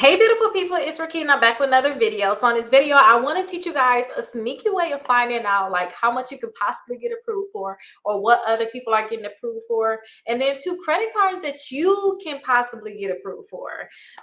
Hey beautiful people, it's Rickita. I'm back with another video. So on this video, I want to teach you guys a sneaky way of finding out like how much you can possibly get approved for or what other people are getting approved for. And then two credit cards that you can possibly get approved for.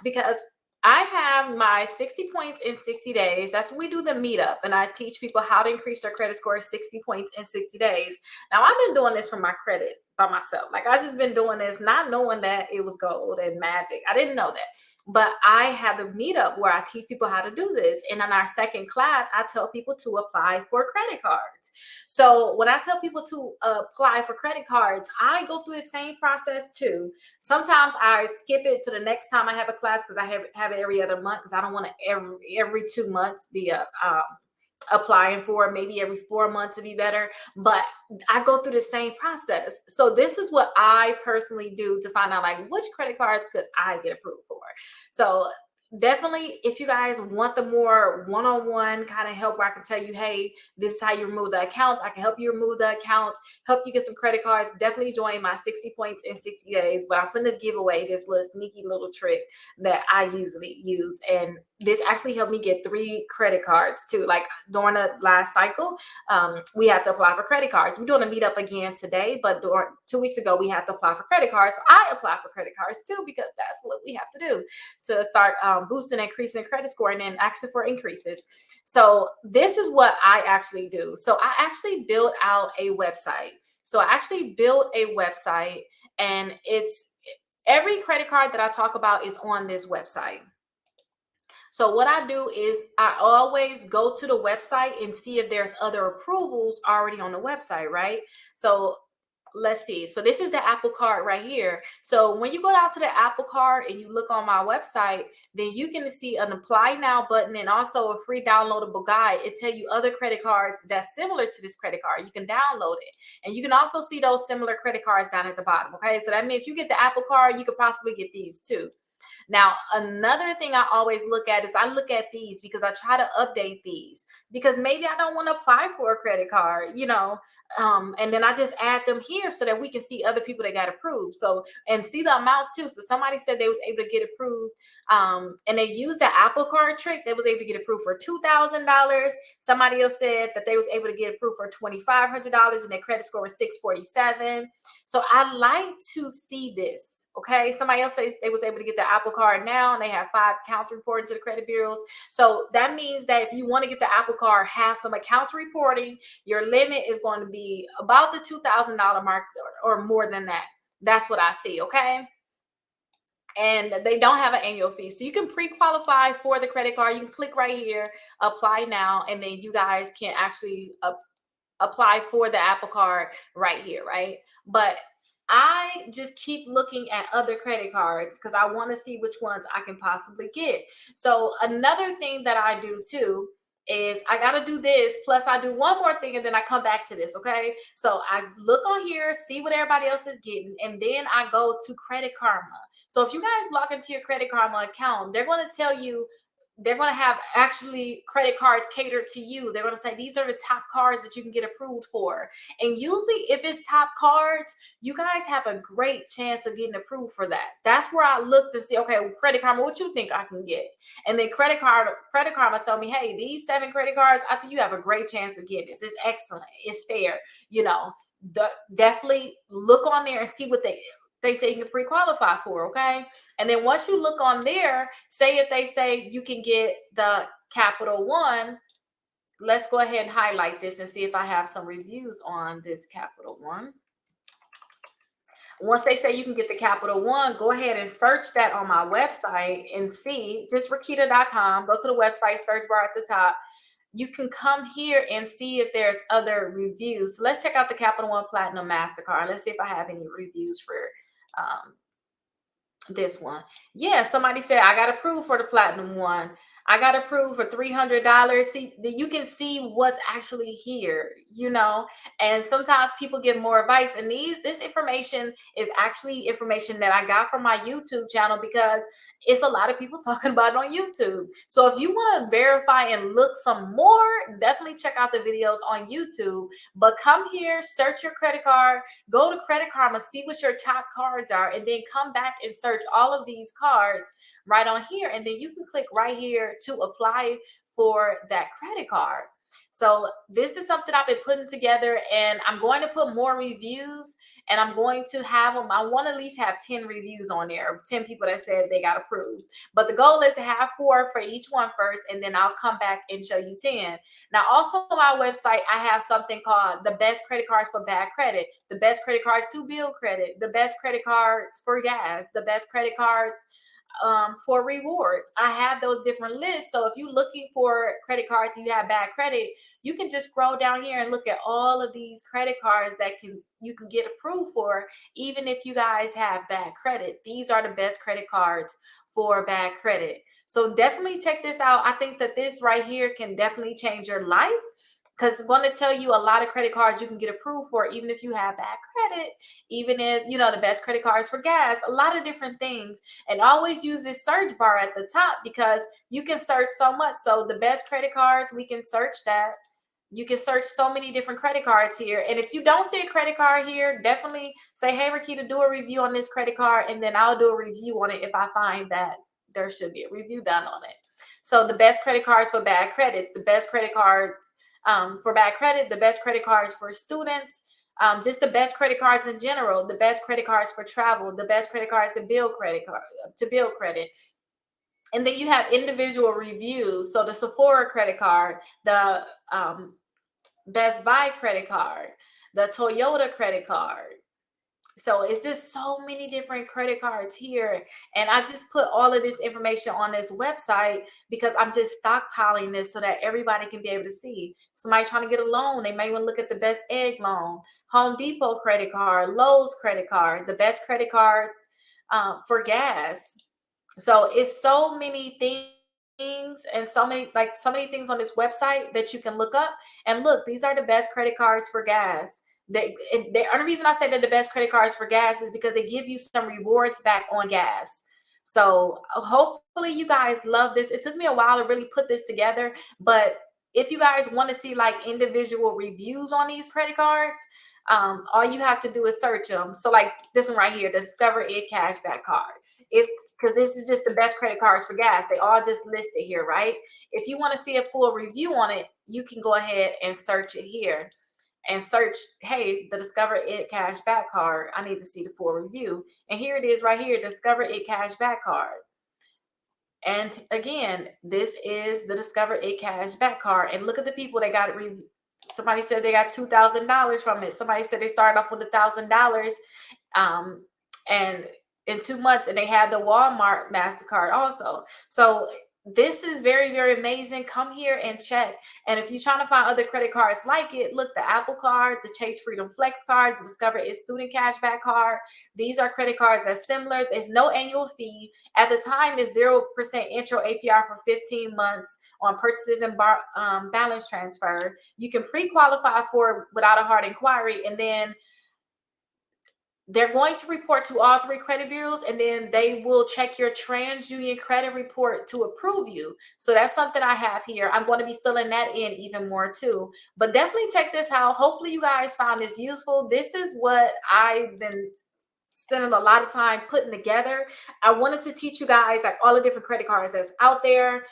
Because I have my 60 points in 60 days. That's when we do the meetup and I teach people how to increase their credit score 60 points in 60 days. Now I've been doing this for my credit by myself. Like I just been doing this, not knowing that it was gold and magic. I didn't know that. But I have a meetup where I teach people how to do this. And in our second class, I tell people to apply for credit cards. So when I tell people to apply for credit cards, I go through the same process too. Sometimes I skip it to the next time I have a class because I have it every other month because I don't want to every 2 months be applying for maybe every 4 months to be better, but I go through the same process. So this is what I personally do to find out like which credit cards could I get approved for. So definitely if you guys want the more one-on-one kind of help where I can tell you, hey, this is how you remove the accounts, I can help you remove the accounts, help you get some credit cards, definitely join my 60 points in 60 days. But I'm finna give away this little sneaky little trick that I usually use, and this actually helped me get 3 credit cards too. Like during the last cycle, we had to apply for credit cards. We're doing a meetup again today, but during 2 weeks ago, we had to apply for credit cards. So I apply for credit cards too because that's what we have to do to start boosting and increasing credit score and then asking for increases. So this is what I actually do. So I actually built out a website. And it's every credit card that I talk about is on this website. So what I do is I always go to the website and see if there's other approvals already on the website, right? So let's see. So this is the Apple card right here. So when you go down to the Apple card and you look on my website, then you can see an apply now button and also a free downloadable guide. It tell you other credit cards that's similar to this credit card. You can download it. And you can also see those similar credit cards down at the bottom. Okay. So that means if you get the Apple card, you could possibly get these too. Now, another thing I always look at is I look at these because I try to update these because maybe I don't want to apply for a credit card, and then I just add them here so that we can see other people that got approved. So, and see the amounts too. So somebody said they was able to get approved and they used the Apple card trick. They was able to get approved for $2,000. Somebody else said that they was able to get approved for $2,500 and their credit score was 647. So I like to see this. Okay, somebody else says they was able to get the Apple card now and they have 5 accounts reporting to the credit bureaus. So that means that if you want to get the Apple card, have some accounts reporting, your limit is going to be about the $2,000 mark or more than that. That's what I see. Okay. And they don't have an annual fee. So you can pre-qualify for the credit card. You can click right here, apply now, and then you guys can actually apply for the Apple card right here, right? But I just keep looking at other credit cards because I want to see which ones I can possibly get. So another thing that I do too is I got to do this. Plus I do one more thing and then I come back to this. Okay. So I look on here, see what everybody else is getting. And then I go to Credit Karma. So if you guys log into your Credit Karma account, they're going to tell you, they're going to have actually credit cards catered to you. They're going to say, these are the top cards that you can get approved for. And usually if it's top cards, you guys have a great chance of getting approved for that. That's where I look to see, okay, Credit Karma, what you think I can get? And then Credit Karma told me, hey, these 7 credit cards, I think you have a great chance of getting this. It's excellent. It's fair. Definitely look on there and see what they say you can pre-qualify for, okay? And then once you look on there, say if they say you can get the Capital One, let's go ahead and highlight this and see if I have some reviews on this Capital One. Once they say you can get the Capital One, go ahead and search that on my website and see, just Rickita.com, go to the website, search bar at the top. You can come here and see if there's other reviews. So let's check out the Capital One Platinum MasterCard. Let's see if I have any reviews for this one. Yeah, somebody said I got approved for the Platinum one. I got approved for $300. See, you can see what's actually here, and sometimes people give more advice. And this information is actually information that I got from my YouTube channel because it's a lot of people talking about it on YouTube. So if you want to verify and look some more, definitely check out the videos on YouTube. But come here, search your credit card, go to Credit Karma, see what your top cards are, and then come back and search all of these cards right on here, and then you can click right here to apply for that credit card. So this is something I've been putting together, and I'm going to put more reviews, and I'm going to have them. I want to at least have 10 reviews on there, 10 people that said they got approved. But the goal is to have 4 for each one first, and then I'll come back and show you 10. Now, also on my website, I have something called the best credit cards for bad credit, the best credit cards to build credit, the best credit cards for gas, the best credit cards for rewards. I have those different lists. So if you're looking for credit cards and you have bad credit, you can just scroll down here and look at all of these credit cards that you can get approved for, even if you guys have bad credit. These are the best credit cards for bad credit. So definitely check this out. I think that this right here can definitely change your life, because it's going to tell you a lot of credit cards you can get approved for, even if you have bad credit, even if, the best credit cards for gas, a lot of different things. And always use this search bar at the top, because you can search so much. So the best credit cards, we can search that. You can search so many different credit cards here. And if you don't see a credit card here, definitely say, hey, Rickita, do a review on this credit card, and then I'll do a review on it if I find that there should be a review done on it. So the best credit cards for bad credits, the best credit cards for bad credit, the best credit cards for students, just the best credit cards in general, the best credit cards for travel, the best credit cards to build credit. And then you have individual reviews. So the Sephora credit card, the Best Buy credit card, the Toyota credit card. So it's just so many different credit cards here. And I just put all of this information on this website because I'm just stockpiling this so that everybody can be able to see. Somebody trying to get a loan, they may want to look at the best egg loan, Home Depot credit card, Lowe's credit card, the best credit card for gas. So it's so many things and so many things on this website that you can look up. And look, these are the best credit cards for gas. The only reason I say that the best credit cards for gas is because they give you some rewards back on gas. So hopefully you guys love this. It took me a while to really put this together, but if you guys want to see like individual reviews on these credit cards, all you have to do is search them. So like this one right here, Discover It Cashback Card. Because this is just the best credit cards for gas. They all just listed here, right? If you want to see a full review on it, you can go ahead and search it here. And search, hey, the Discover It Cashback Card. I need to see the full review. And here it is right here, Discover It Cashback Card. And again, this is the Discover It Cashback Card. And look at the people that got it reviewed. Somebody said they got $2,000 from it. Somebody said they started off with $1,000 and in 2 months, and they had the Walmart MasterCard also. So this is very, very amazing. Come here and check. And if you're trying to find other credit cards like it, look, the Apple Card, the Chase Freedom Flex Card, the Discover It Student Cashback Card. These are credit cards that's similar. There's no annual fee. At the time, it's 0% intro APR for 15 months on purchases and balance transfer. You can pre-qualify for without a hard inquiry, and then they're going to report to all 3 credit bureaus, and then they will check your TransUnion credit report to approve you. So that's something I have here. I'm going to be filling that in even more too. But definitely check this out. Hopefully you guys found this useful. This is what I've been spending a lot of time putting together. I wanted to teach you guys like all the different credit cards that's out there.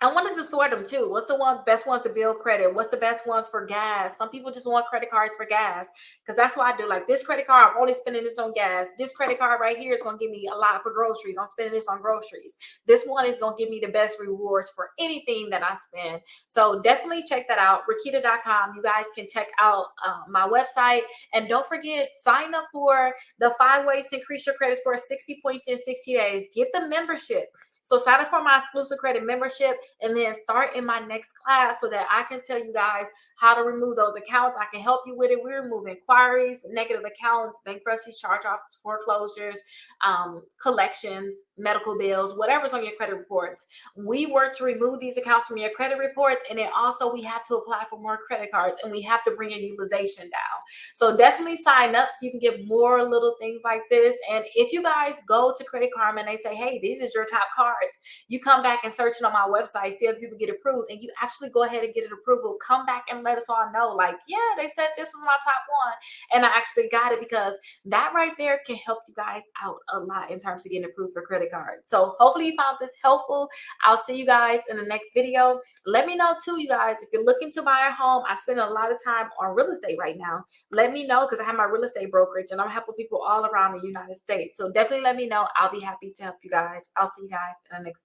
I wanted to sort them too. What's the best ones to build credit? What's the best ones for gas? Some people just want credit cards for gas, because that's what I do. Like this credit card, I'm only spending this on gas. This credit card right here is going to give me a lot for groceries. I'm spending this on groceries. This one is going to give me the best rewards for anything that I spend. So definitely check that out, Rickita.com. You guys can check out my website. And don't forget, sign up for the 5 ways to increase your credit score 60 points in 60 days. Get the membership. So sign up for my exclusive credit membership, and then start in my next class so that I can tell you guys how to remove those accounts. I can help you with it. We remove inquiries, negative accounts, bankruptcies, charge-offs, foreclosures, collections, medical bills, whatever's on your credit reports. We work to remove these accounts from your credit reports, and then also we have to apply for more credit cards, and we have to bring your utilization down. So definitely sign up so you can get more little things like this. And if you guys go to Credit Karma and they say, hey, these is your top cards, you come back and search it on my website, see other people get approved, and you actually go ahead and get an approval, come back and let us all know, like, yeah, they said this was my top one, and I actually got it, because that right there can help you guys out a lot in terms of getting approved for credit card. So hopefully you found this helpful. I'll see you guys in the next video. Let me know too, you guys, if you're looking to buy a home. I spend a lot of time on real estate right now. Let me know, because I have my real estate brokerage and I'm helping people all around the United States. So definitely let me know. I'll be happy to help you guys. I'll see you guys in the next